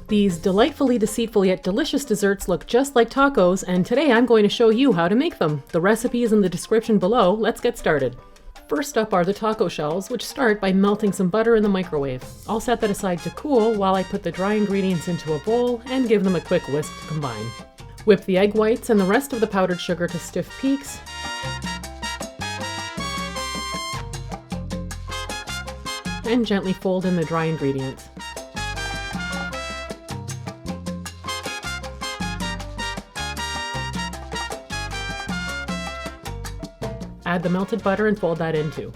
These delightfully deceitful yet delicious desserts look just like tacos, and today I'm going to show you how to make them. The recipe is in the description below. Let's get started. First up are the taco shells, which start by melting some butter in the microwave. I'll set that aside to cool while I put the dry ingredients into a bowl and give them a quick whisk to combine. Whip the egg whites and the rest of the powdered sugar to stiff peaks. And gently fold in the dry ingredients. Add the melted butter and fold that in too.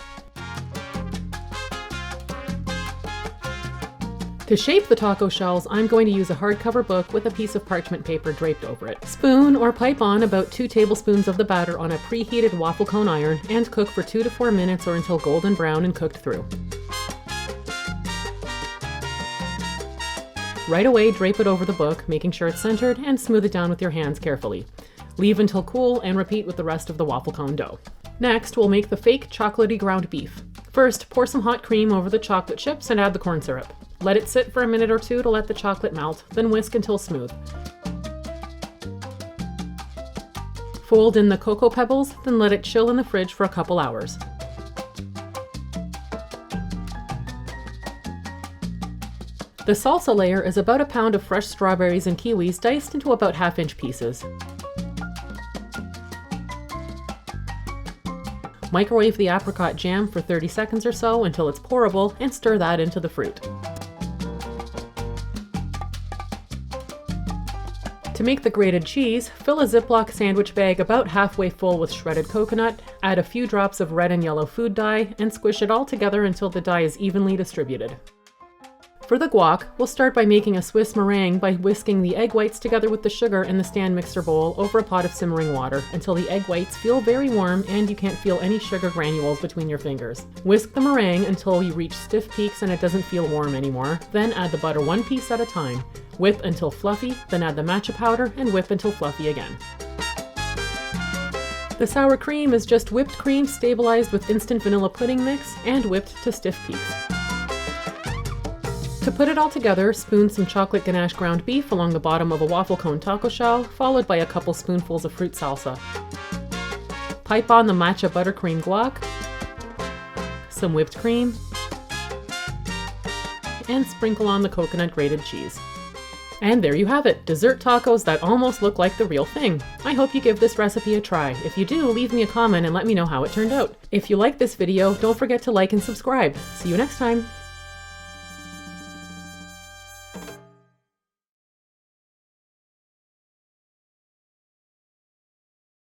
To shape the taco shells, I'm going to use a hardcover book with a piece of parchment paper draped over it. Spoon or pipe on about 2 tablespoons of the batter on a preheated waffle cone iron and cook for 2 to 4 minutes or until golden brown and cooked through. Right away, drape it over the book, making sure it's centered, and smooth it down with your hands carefully. Leave until cool and repeat with the rest of the waffle cone dough. Next, we'll make the fake chocolatey ground beef. First, pour some hot cream over the chocolate chips and add the corn syrup. Let it sit for a minute or two to let the chocolate melt, then whisk until smooth. Fold in the cocoa pebbles, then let it chill in the fridge for a couple hours. The salsa layer is about a pound of fresh strawberries and kiwis diced into about 1/2-inch pieces. Microwave the apricot jam for 30 seconds or so until it's pourable and stir that into the fruit. To make the grated cheese, fill a Ziploc sandwich bag about halfway full with shredded coconut, add a few drops of red and yellow food dye, and squish it all together until the dye is evenly distributed. For the guac, we'll start by making a Swiss meringue by whisking the egg whites together with the sugar in the stand mixer bowl over a pot of simmering water until the egg whites feel very warm and you can't feel any sugar granules between your fingers. Whisk the meringue until you reach stiff peaks and it doesn't feel warm anymore. Then add the butter 1 piece at a time. Whip until fluffy, then add the matcha powder and whip until fluffy again. The sour cream is just whipped cream stabilized with instant vanilla pudding mix and whipped to stiff peaks. To put it all together, spoon some chocolate ganache ground beef along the bottom of a waffle cone taco shell, followed by a couple spoonfuls of fruit salsa. Pipe on the matcha buttercream guac, some whipped cream, and sprinkle on the coconut grated cheese. And there you have it, dessert tacos that almost look like the real thing. I hope you give this recipe a try. If you do, leave me a comment and let me know how it turned out. If you like this video, don't forget to like and subscribe. See you next time.